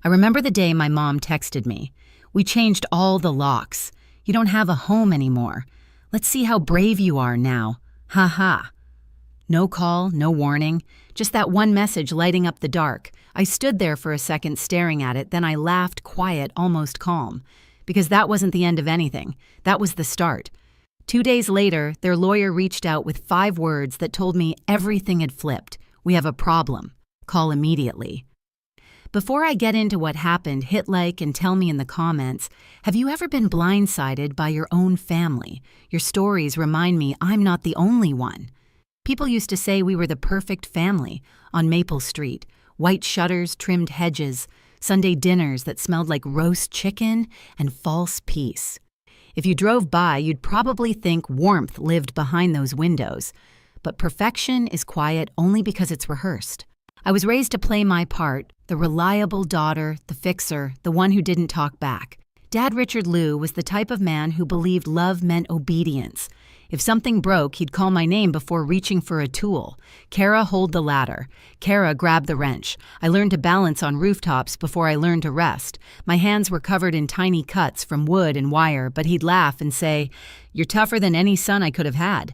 I remember the day my mom texted me. "We changed all the locks. You don't have a home anymore. Let's see how brave you are now. Ha ha." No call, no warning, just that one message lighting up the dark. I stood there for a second staring at it, then I laughed, quiet, almost calm. Because that wasn't the end of anything. That was the start. 2 days later, their lawyer reached out with 5 words that told me everything had flipped. "We have a problem. Call immediately." Before I get into what happened, hit like and tell me in the comments, have you ever been blindsided by your own family? Your stories remind me I'm not the only one. People used to say we were the perfect family on Maple Street, white shutters, trimmed hedges, Sunday dinners that smelled like roast chicken, and false peace. If you drove by, you'd probably think warmth lived behind those windows. But perfection is quiet only because it's rehearsed. I was raised to play my part, the reliable daughter, the fixer, the one who didn't talk back. Dad Richard Liu was the type of man who believed love meant obedience. If something broke, he'd call my name before reaching for a tool. "Cara, hold the ladder." "Cara, grab the wrench." I learned to balance on rooftops before I learned to rest. My hands were covered in tiny cuts from wood and wire, but he'd laugh and say, "You're tougher than any son I could have had."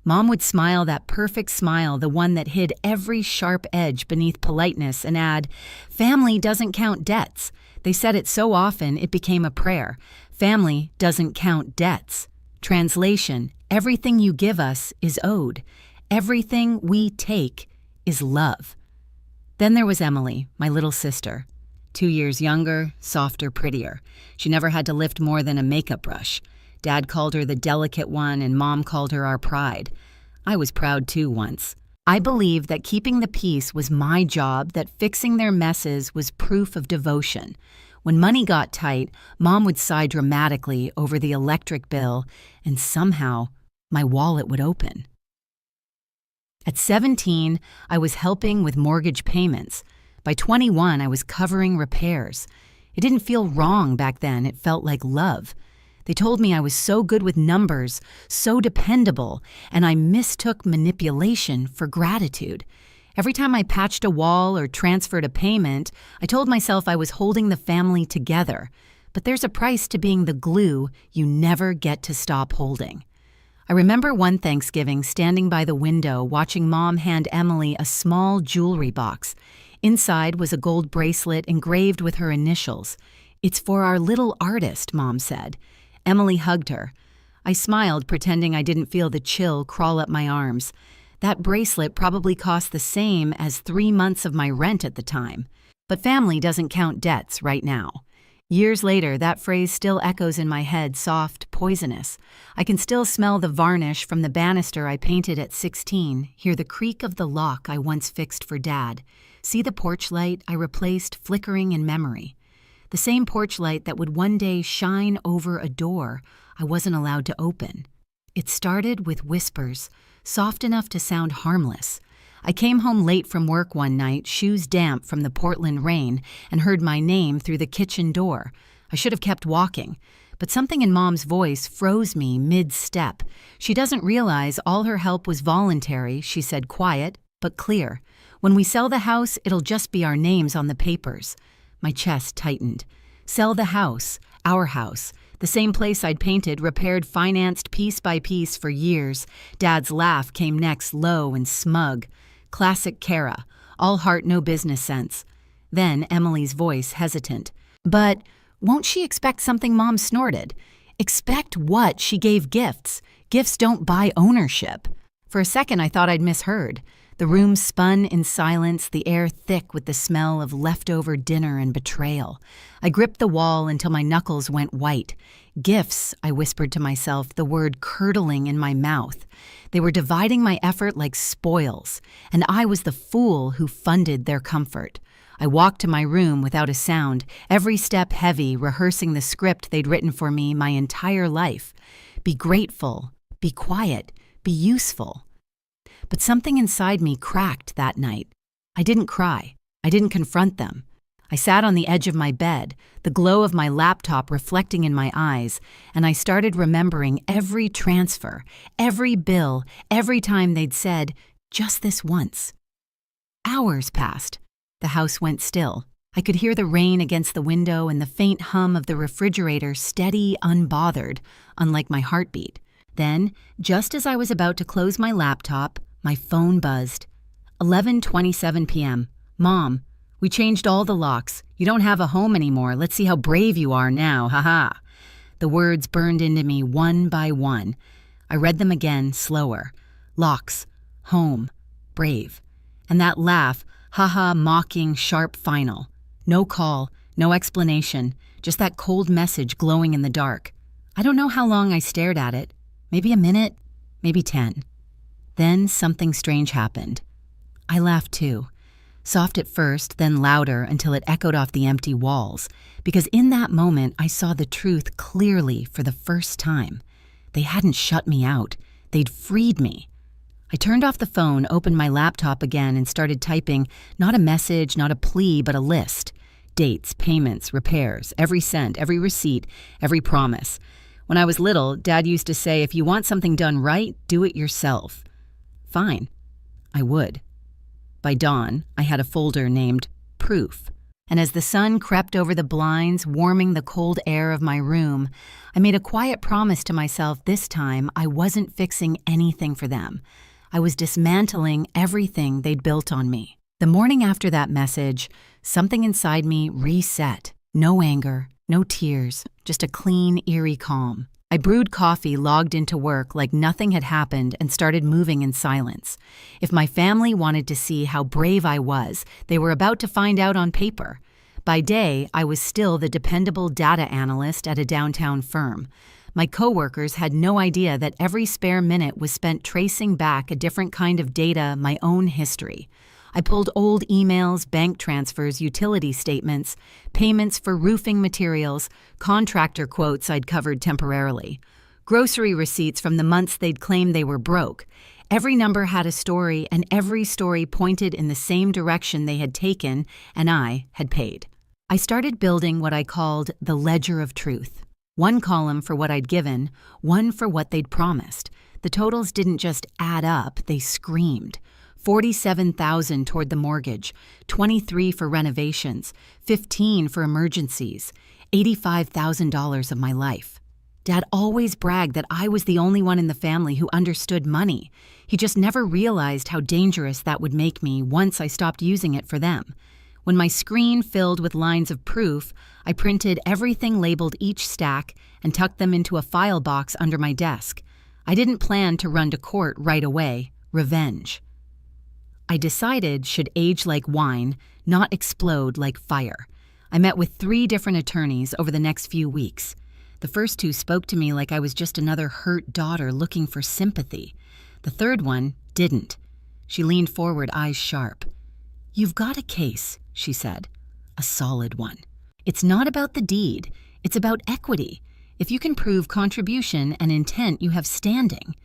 Mom would smile, that perfect smile, the one that hid every sharp edge beneath politeness, and add, "Family doesn't count debts." They said it so often it became a prayer. Family doesn't count debts. Translation, everything you give us is owed. Everything we take is love. Then there was Emily, my little sister. 2 years younger, softer, prettier. She never had to lift more than a makeup brush. Dad called her the delicate one and Mom called her our pride. I was proud too once. I believed that keeping the peace was my job, that fixing their messes was proof of devotion. When money got tight, Mom would sigh dramatically over the electric bill, and somehow my wallet would open. At 17, I was helping with mortgage payments. By 21, I was covering repairs. It didn't feel wrong back then, it felt like love. They told me I was so good with numbers, so dependable, and I mistook manipulation for gratitude. Every time I patched a wall or transferred a payment, I told myself I was holding the family together. But there's a price to being the glue you never get to stop holding. I remember one Thanksgiving standing by the window watching Mom hand Emily a small jewelry box. Inside was a gold bracelet engraved with her initials. "It's for our little artist," Mom said. Emily hugged her. I smiled, pretending I didn't feel the chill crawl up my arms. That bracelet probably cost the same as 3 months of my rent at the time. But family doesn't count debts right now. Years later, that phrase still echoes in my head, soft, poisonous. I can still smell the varnish from the banister I painted at 16, hear the creak of the lock I once fixed for Dad, see the porch light I replaced flickering in memory. The same porch light that would one day shine over a door I wasn't allowed to open. It started with whispers, soft enough to sound harmless. I came home late from work one night, shoes damp from the Portland rain, and heard my name through the kitchen door. I should have kept walking, but something in Mom's voice froze me mid-step. She doesn't realize all her help was voluntary, she said, quiet but clear. "When we sell the house, it'll just be our names on the papers." My chest tightened. Sell the house, our house, the same place I'd painted, repaired, financed piece by piece for years. Dad's laugh came next, low and smug. Classic Cara, all heart, no business sense. Then Emily's voice hesitant. "But won't she expect something?" Mom snorted. "Expect what? She gave gifts. Gifts don't buy ownership." For a second, I thought I'd misheard. The room spun in silence, the air thick with the smell of leftover dinner and betrayal. I gripped the wall until my knuckles went white. Gifts, I whispered to myself, the word curdling in my mouth. They were dividing my effort like spoils, and I was the fool who funded their comfort. I walked to my room without a sound, every step heavy, rehearsing the script they'd written for me my entire life. Be grateful, be quiet, be useful. But something inside me cracked that night. I didn't cry. I didn't confront them. I sat on the edge of my bed, the glow of my laptop reflecting in my eyes, and I started remembering every transfer, every bill, every time they'd said, "Just this once." Hours passed. The house went still. I could hear the rain against the window and the faint hum of the refrigerator steady, unbothered, unlike my heartbeat. Then, just as I was about to close my laptop, my phone buzzed. 11:27 p.m. Mom, we changed all the locks. You don't have a home anymore. Let's see how brave you are now, haha. The words burned into me one by one. I read them again, slower. Locks, home, brave. And that laugh, haha, mocking, sharp final. No call, no explanation, just that cold message glowing in the dark. I don't know how long I stared at it. Maybe a minute, maybe 10. Then something strange happened. I laughed too. Soft at first, then louder until it echoed off the empty walls, because in that moment I saw the truth clearly for the first time. They hadn't shut me out. They'd freed me. I turned off the phone, opened my laptop again, and started typing not a message, not a plea, but a list. Dates, payments, repairs, every cent, every receipt, every promise. When I was little, Dad used to say, if you want something done right, do it yourself. Fine. I would. By dawn, I had a folder named Proof. And as the sun crept over the blinds, warming the cold air of my room, I made a quiet promise to myself this time I wasn't fixing anything for them. I was dismantling everything they'd built on me. The morning after that message, something inside me reset. No anger, no tears, just a clean, eerie calm. I brewed coffee, logged into work like nothing had happened, and started moving in silence. If my family wanted to see how brave I was, they were about to find out on paper. By day, I was still the dependable data analyst at a downtown firm. My coworkers had no idea that every spare minute was spent tracing back a different kind of data, my own history. I pulled old emails, bank transfers, utility statements, payments for roofing materials, contractor quotes I'd covered temporarily, grocery receipts from the months they'd claimed they were broke. Every number had a story, and every story pointed in the same direction they had taken, and I had paid. I started building what I called the ledger of truth. One column for what I'd given, one for what they'd promised. The totals didn't just add up, they screamed. $47,000 toward the mortgage, $23,000 for renovations, $15,000 for emergencies, $85,000 of my life. Dad always bragged that I was the only one in the family who understood money. He just never realized how dangerous that would make me once I stopped using it for them. When my screen filled with lines of proof, I printed everything labeled each stack and tucked them into a file box under my desk. I didn't plan to run to court right away. Revenge. I decided should age like wine, not explode like fire. I met with 3 different attorneys over the next few weeks. The first 2 spoke to me like I was just another hurt daughter looking for sympathy. The third one didn't. She leaned forward, eyes sharp. "You've got a case," she said. "A solid one. It's not about the deed. It's about equity. If you can prove contribution and intent, you have standing."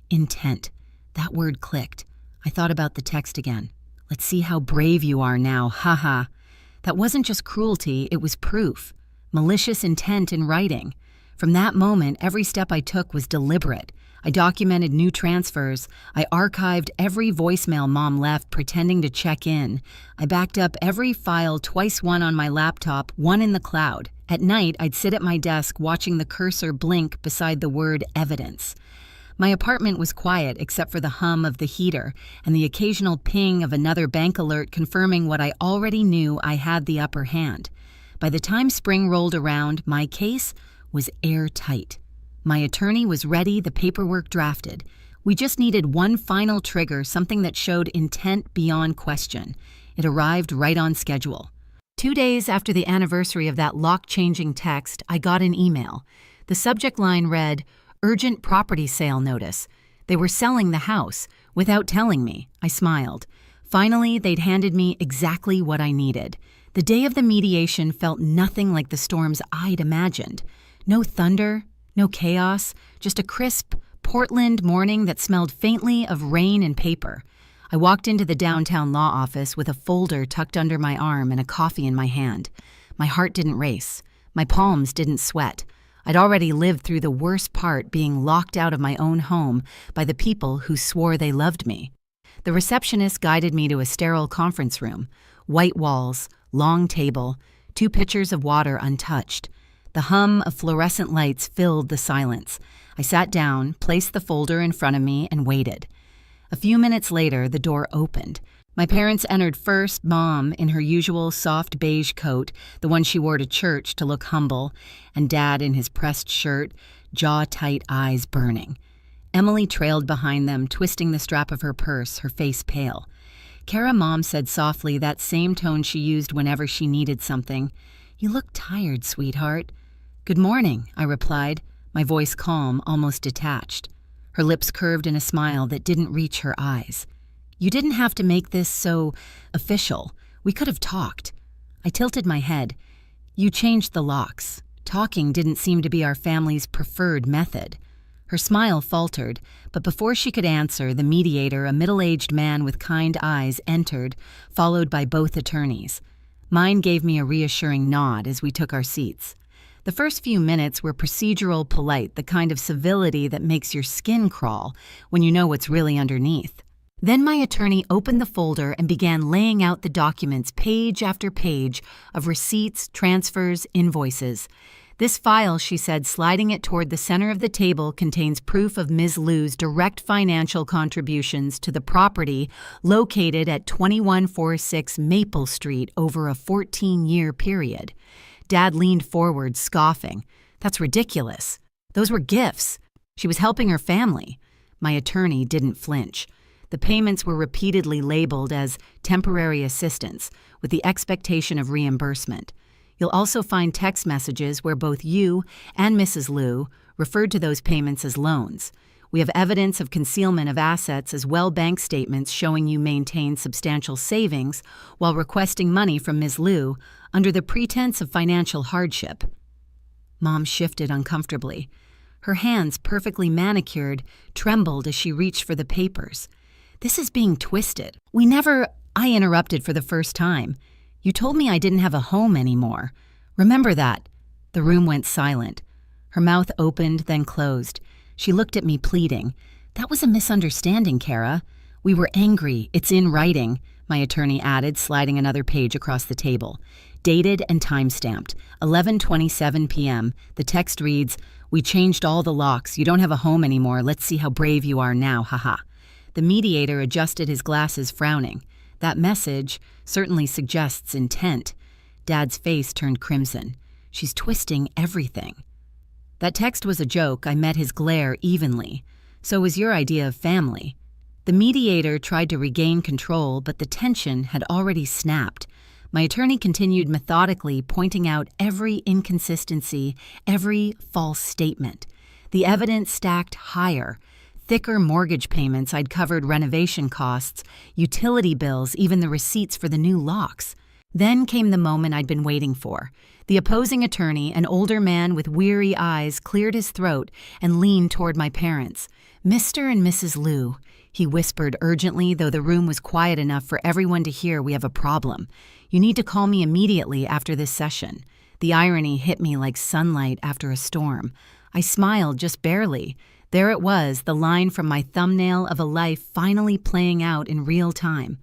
Intent. That word clicked. I thought about the text again. "Let's see how brave you are now, haha." That wasn't just cruelty, it was proof. Malicious intent in writing. From that moment, every step I took was deliberate. I documented new transfers. I archived every voicemail Mom left pretending to check in. I backed up every file, twice one on my laptop, one in the cloud. At night, I'd sit at my desk watching the cursor blink beside the word evidence. My apartment was quiet except for the hum of the heater and the occasional ping of another bank alert confirming what I already knew: I had the upper hand. By the time spring rolled around, my case was airtight. My attorney was ready, the paperwork drafted. We just needed one final trigger, something that showed intent beyond question. It arrived right on schedule. 2 days after the anniversary of that lock-changing text, I got an email. The subject line read, "Urgent property sale notice." They were selling the house. Without telling me, I smiled. Finally, they'd handed me exactly what I needed. The day of the mediation felt nothing like the storms I'd imagined. No thunder, no chaos, just a crisp Portland morning that smelled faintly of rain and paper. I walked into the downtown law office with a folder tucked under my arm and a coffee in my hand. My heart didn't race. My palms didn't sweat. I'd already lived through the worst part, being locked out of my own home by the people who swore they loved me. The receptionist guided me to a sterile conference room. White walls, long table, 2 pitchers of water untouched. The hum of fluorescent lights filled the silence. I sat down, placed the folder in front of me, and waited. A few minutes later, the door opened. My parents entered first, Mom in her usual soft beige coat, the one she wore to church to look humble, and Dad in his pressed shirt, jaw-tight eyes burning. Emily trailed behind them, twisting the strap of her purse, her face pale. Cara, Mom said softly, that same tone she used whenever she needed something. "You look tired, sweetheart." "Good morning," I replied, my voice calm, almost detached. Her lips curved in a smile that didn't reach her eyes. "You didn't have to make this so official. We could have talked." I tilted my head. "You changed the locks. Talking didn't seem to be our family's preferred method." Her smile faltered, but before she could answer, the mediator, a middle-aged man with kind eyes, entered, followed by both attorneys. Mine gave me a reassuring nod as we took our seats. The first few minutes were procedural polite, the kind of civility that makes your skin crawl when you know what's really underneath. Then my attorney opened the folder and began laying out the documents page after page of receipts, transfers, invoices. "This file," she said, sliding it toward the center of the table, "contains proof of Ms. Liu's direct financial contributions to the property located at 2146 Maple Street over a 14-year period." Dad leaned forward, scoffing. "That's ridiculous. Those were gifts. She was helping her family." My attorney didn't flinch. The payments were repeatedly labeled as temporary assistance, with the expectation of reimbursement. You'll also find text messages where both you and Mrs. Liu referred to those payments as loans. We have evidence of concealment of assets as well, bank statements showing you maintained substantial savings while requesting money from Ms. Liu under the pretense of financial hardship. Mom shifted uncomfortably. Her hands, perfectly manicured, trembled as she reached for the papers. "This is being twisted. I interrupted for the first time. "You told me I didn't have a home anymore. Remember that." The room went silent. Her mouth opened, then closed. She looked at me, pleading. "That was a misunderstanding, Cara. We were angry. It's in writing," my attorney added, sliding another page across the table. Dated and time-stamped, 11:27 p.m. The text reads, "We changed all the locks. You don't have a home anymore. Let's see how brave you are now, haha." The mediator adjusted his glasses, frowning. That message certainly suggests intent. Dad's face turned crimson. "She's twisting everything." "That text was a joke." I met his glare evenly. "So was your idea of family." The mediator tried to regain control, but the tension had already snapped. My attorney continued methodically, pointing out every inconsistency, every false statement. The evidence stacked higher. Thicker mortgage payments I'd covered, renovation costs, utility bills, even the receipts for the new locks. Then came the moment I'd been waiting for. The opposing attorney, an older man with weary eyes, cleared his throat and leaned toward my parents. "Mr. and Mrs. Liu," he whispered urgently, though the room was quiet enough for everyone to hear, "we have a problem. You need to call me immediately after this session." The irony hit me like sunlight after a storm. I smiled, just barely. There it was, the line from my thumbnail of a life finally playing out in real time.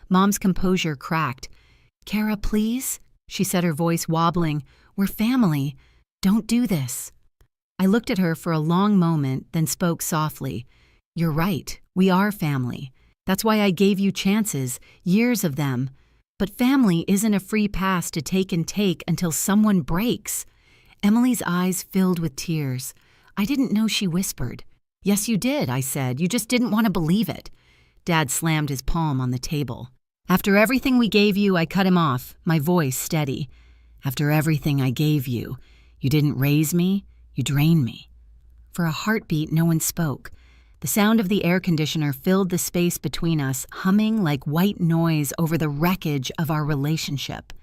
Mom's composure cracked. "Cara, please," she said, her voice wobbling. "We're family. Don't do this." I looked at her for a long moment, then spoke softly. "You're right. We are family. That's why I gave you chances, years of them. But family isn't a free pass to take and take until someone breaks." Emily's eyes filled with tears. "I didn't know," she whispered. "Yes, you did," I said. "You just didn't want to believe it." Dad slammed his palm on the table. "After everything we gave you," I cut him off, my voice steady. "After everything I gave you, you didn't raise me, you drained me." For a heartbeat, no one spoke. The sound of the air conditioner filled the space between us, humming like white noise over the wreckage of our relationship.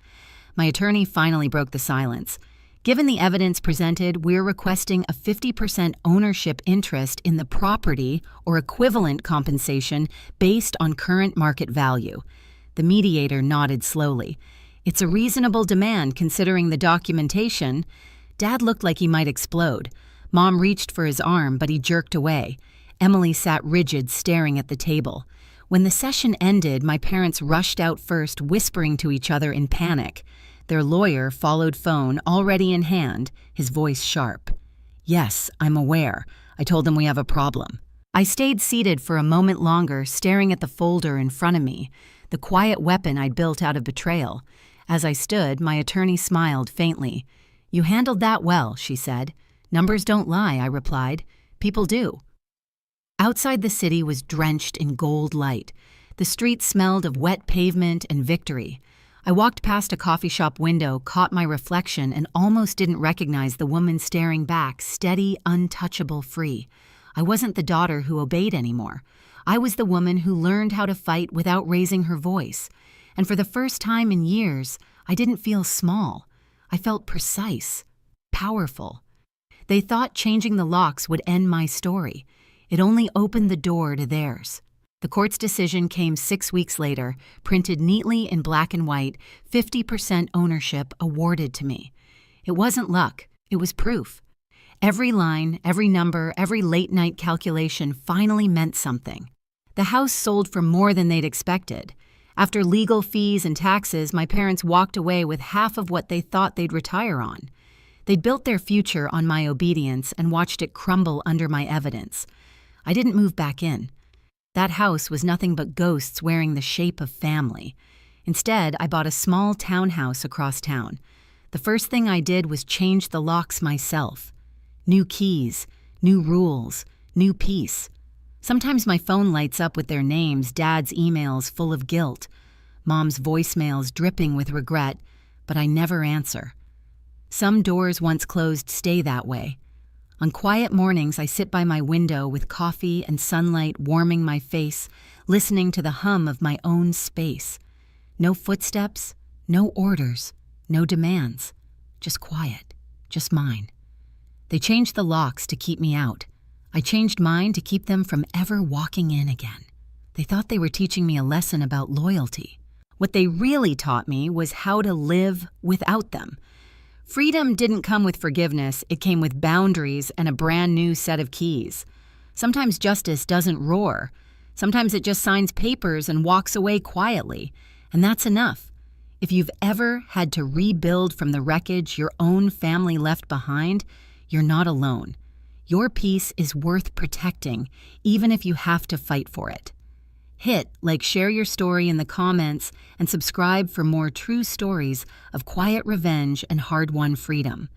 My attorney finally broke the silence. "Given the evidence presented, we're requesting a 50% ownership interest in the property or equivalent compensation based on current market value." The mediator nodded slowly. "It's a reasonable demand considering the documentation." Dad looked like he might explode. Mom reached for his arm, but he jerked away. Emily sat rigid, staring at the table. When the session ended, my parents rushed out first, whispering to each other in panic. Their lawyer followed phone, already in hand, his voice sharp. "Yes, I'm aware. I told them we have a problem." I stayed seated for a moment longer, staring at the folder in front of me, the quiet weapon I'd built out of betrayal. As I stood, my attorney smiled faintly. "You handled that well," she said. "Numbers don't lie," I replied. "People do." Outside the city was drenched in gold light. The street smelled of wet pavement and victory. I walked past a coffee shop window, caught my reflection, and almost didn't recognize the woman staring back, steady, untouchable, free. I wasn't the daughter who obeyed anymore. I was the woman who learned how to fight without raising her voice. And for the first time in years, I didn't feel small. I felt precise, powerful. They thought changing the locks would end my story. It only opened the door to theirs. The court's decision came 6 weeks later, printed neatly in black and white, 50% ownership awarded to me. It wasn't luck, it was proof. Every line, every number, every late-night calculation finally meant something. The house sold for more than they'd expected. After legal fees and taxes, my parents walked away with half of what they thought they'd retire on. They'd built their future on my obedience and watched it crumble under my evidence. I didn't move back in. That house was nothing but ghosts wearing the shape of family. Instead, I bought a small townhouse across town. The first thing I did was change the locks myself. New keys, new rules, new peace. Sometimes my phone lights up with their names, Dad's emails full of guilt, Mom's voicemails dripping with regret, but I never answer. Some doors once closed stay that way. On quiet mornings, I sit by my window with coffee and sunlight warming my face, listening to the hum of my own space. No footsteps, no orders, no demands. Just quiet, just mine. They changed the locks to keep me out. I changed mine to keep them from ever walking in again. They thought they were teaching me a lesson about loyalty. What they really taught me was how to live without them. Freedom didn't come with forgiveness, it came with boundaries and a brand new set of keys. Sometimes justice doesn't roar. Sometimes it just signs papers and walks away quietly. And that's enough. If you've ever had to rebuild from the wreckage your own family left behind, you're not alone. Your peace is worth protecting, even if you have to fight for it. Share your story in the comments, and subscribe for more true stories of quiet revenge and hard-won freedom.